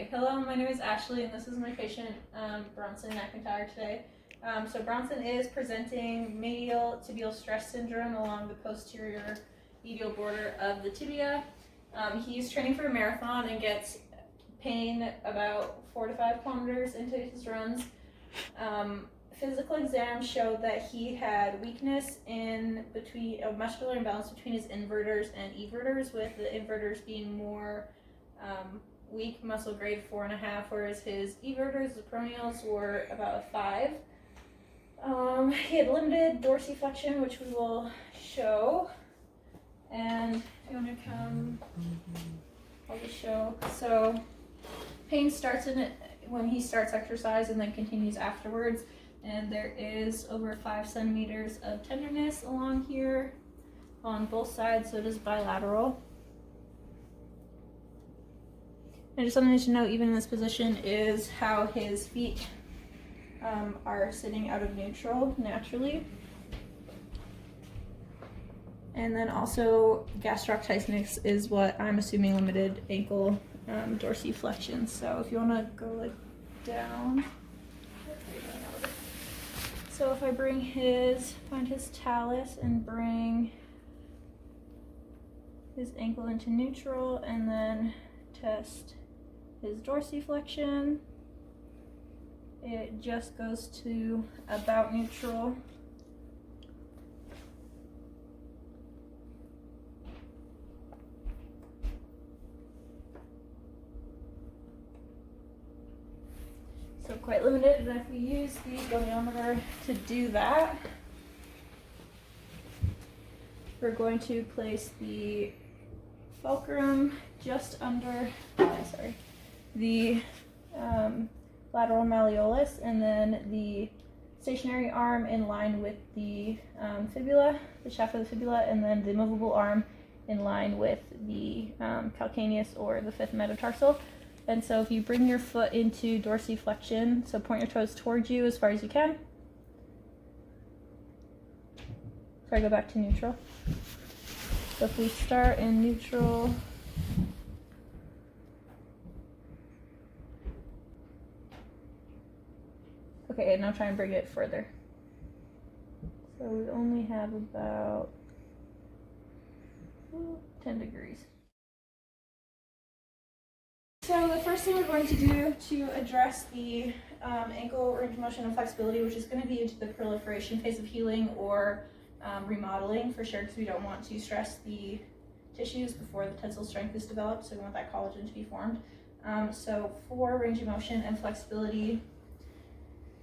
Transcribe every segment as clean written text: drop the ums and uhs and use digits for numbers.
Hello, my name is Ashley, and this is my patient Bronson McIntyre today. So Bronson is presenting medial tibial stress syndrome along the posterior medial border of the tibia. He's training for a marathon and gets pain about 4 to 5 kilometers into his runs. Physical exams showed that he had weakness in between muscular imbalance between his inverters and everters, with the inverters being more weak, muscle grade 4.5, whereas his everters, the peroneals, were about a 5. He had limited dorsiflexion, which we will show. And if you want to come, I'll just show. So pain starts in it when he starts exercise and then continues afterwards. And there is over 5 centimeters of tenderness along here on both sides, so it is bilateral. And just something to note, even in this position, is how his feet are sitting out of neutral naturally. And then also gastrocnemius is what I'm assuming limited ankle dorsiflexion. So if you want to go like down. So if I bring find his talus and bring his ankle into neutral and then test his dorsiflexion, it just goes to about neutral. So quite limited, and if we use the goniometer to do that, we're going to place the fulcrum just under, the lateral malleolus, and then the stationary arm in line with the fibula, the shaft of the fibula, and then the movable arm in line with the calcaneus or the 5th metatarsal. And so if you bring your foot into dorsiflexion, so point your toes towards you as far as you can. So I go back to neutral. So if we start in neutral, okay, and now try and bring it further. So we only have about 10 degrees. So the first thing we're going to do to address the ankle range of motion and flexibility, which is going to be into the proliferation phase of healing or remodeling for sure, because we don't want to stress the tissues before the tensile strength is developed, so we want that collagen to be formed. So for range of motion and flexibility,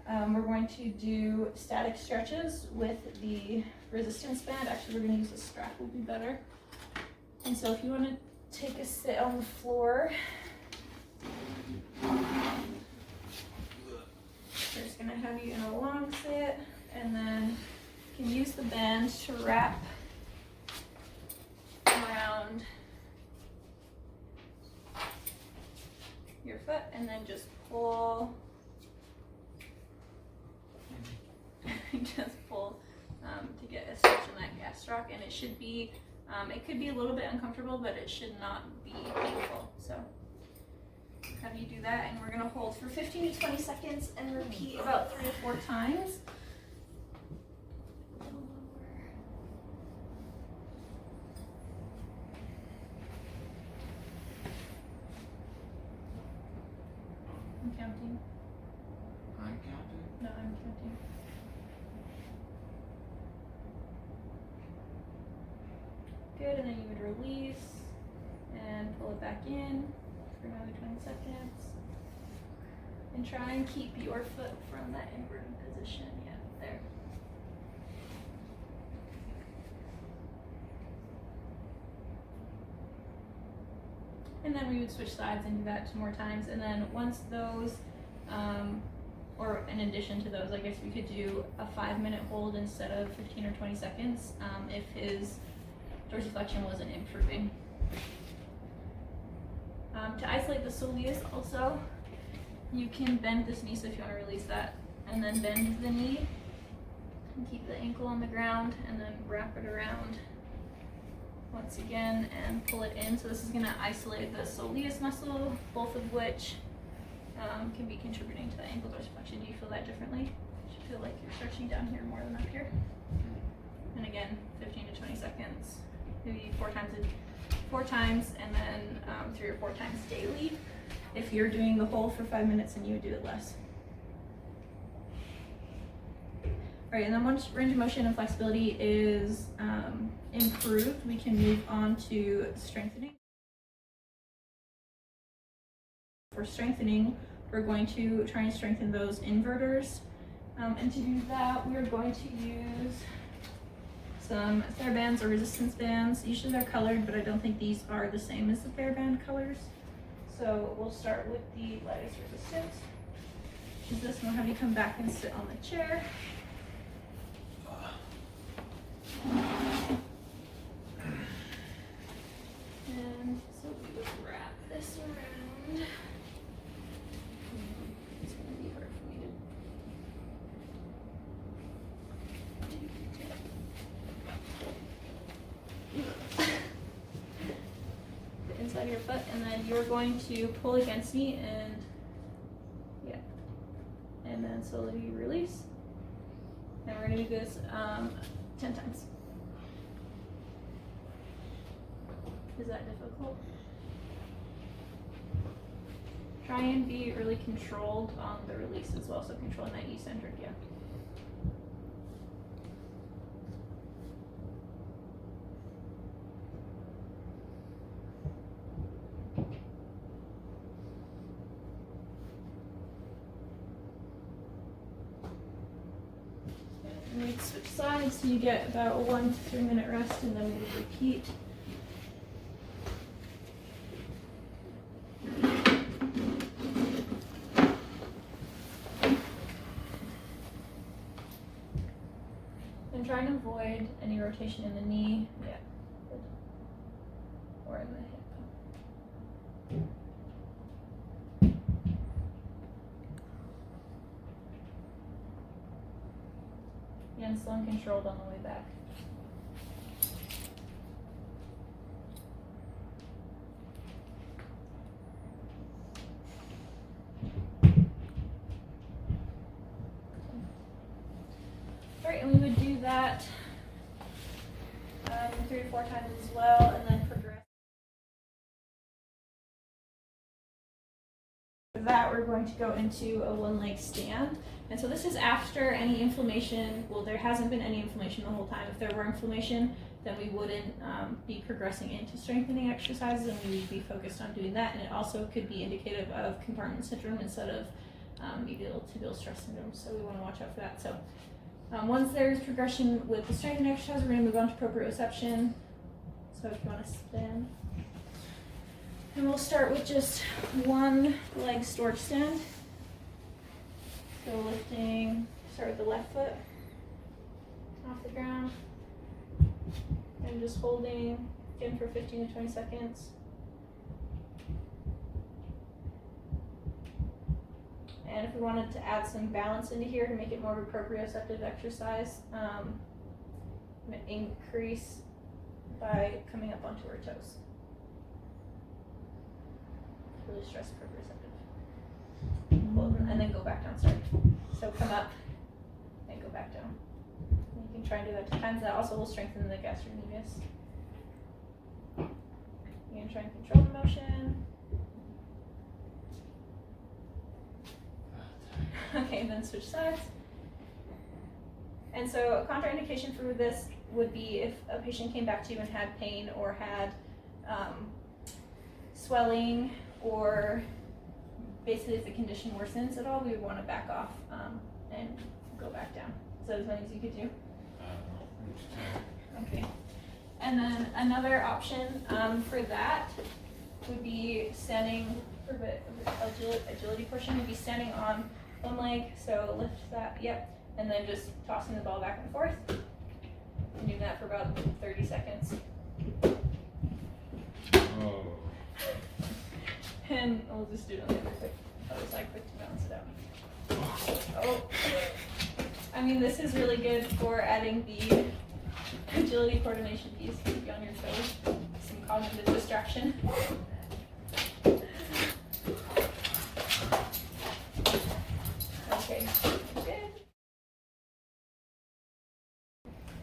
we're going to do static stretches with the resistance band. Actually, we're going to use a strap, will be better. And so if you want to take a sit on the floor, we're just going to have you in a long sit, and then you can use the band to wrap around your foot and then just pull. Just pull to get a stretch in that gastroc, and it should be, it could be a little bit uncomfortable, but it should not be painful. So have you do that, and we're going to hold for 15 to 20 seconds and repeat about 3 to 4 times. I'm counting. I'm counting? No, I'm counting. Good, and then you would release and pull it back in for another 20 seconds. And try and keep your foot from that inverted position. Yeah, there. And then we would switch sides and do that 2 more times. And then once those, or in addition to those, I guess we could do a 5-minute hold instead of 15 or 20 seconds if his dorsiflexion wasn't improving. To isolate the soleus also, you can bend this knee, so if you want to release that, and then bend the knee and keep the ankle on the ground and then wrap it around once again and pull it in. So this is going to isolate the soleus muscle, both of which can be contributing to the ankle dorsiflexion. Do you feel that differently? Do you feel like you're stretching down here more than up here? And again, 15 to 20 seconds, maybe four times, and then 3 or 4 times daily. If you're doing the whole for 5 minutes, then you would do it less. All right, and then once range of motion and flexibility is improved, we can move on to strengthening. For strengthening, we're going to try and strengthen those inverters. And to do that, we're going to use some TheraBands or resistance bands. Usually they're colored, but I don't think these are the same as the TheraBand colors. So we'll start with the lightest resistance. Use this one, have you come back and sit on the chair. And so we would wrap this around. It's gonna be hard for me to the inside of your foot, and then you're going to pull against me and and then slowly release. And we're gonna do this 10 times. Is that difficult? Try and be really controlled on the release as well, so controlling that E-centered, yeah. And we'd switch sides, so you get about a 1 to 3 minute rest, and then we would repeat. And try and avoid any rotation in the knee, yeah, or in the hip. And slow and controlled on the way back. Alright, and we would do that 3 or 4 times as well, and then progress. For that, we're going to go into a one-leg stand. And so this is after any inflammation. Well, there hasn't been any inflammation the whole time. If there were inflammation, then we wouldn't be progressing into strengthening exercises, and we would be focused on doing that. And it also could be indicative of compartment syndrome instead of medial tibial stress syndrome. So we want to watch out for that. So once there's progression with the strengthening exercise, we're going to move on to proprioception. So if you want to stand. And we'll start with just one leg storage stand. So lifting, start with the left foot off the ground. And just holding again for 15 to 20 seconds. And if we wanted to add some balance into here to make it more of a proprioceptive exercise, I'm going to increase by coming up onto our toes. Really stress proprioceptive. Hold, and then go back down, sorry. So come up and go back down. And you can try and do that 2 times. That also will strengthen the gastrocnemius. You can try and control the motion. Okay, then switch sides. And so a contraindication for this would be if a patient came back to you and had pain or had swelling, or basically if the condition worsens at all, we would want to back off and go back down. Is that as many as you could do? Okay. And then another option for that would be standing for the agility portion, would be standing on one leg, so lift that, yep, and then just tossing the ball back and forth. And do that for about 30 seconds. Oh. And we'll just do it on the other side quick to balance it out. Oh, I mean, this is really good for adding the agility coordination piece, to be honest. on your toes. Some cognitive distraction. Okay, good.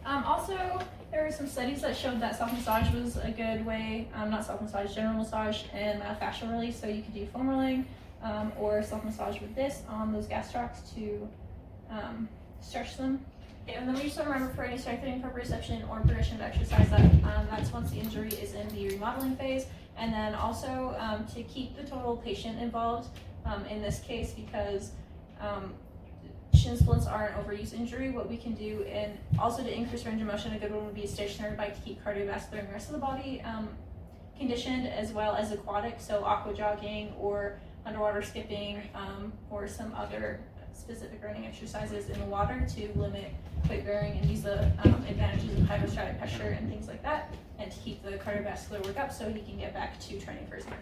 Also, there were some studies that showed that self-massage was a good way, not self-massage, general massage and myofascial release. So you could do foam rolling or self-massage with this on those gastrocs to stretch them. Okay, and then we just want to remember for any strengthening, proprioception, or progression of exercise that that's once the injury is in the remodeling phase. And then also to keep the total patient involved in this case, because shin splints are an overuse injury. What we can do, and also to increase range of motion, a good one would be a stationary bike to keep cardiovascular and the rest of the body conditioned, as well as aquatic, so aqua jogging or underwater skipping or some other specific running exercises in the water to limit weight bearing and use the advantages of hydrostatic pressure and things like that, and to keep the cardiovascular work up so he can get back to training for his marathon.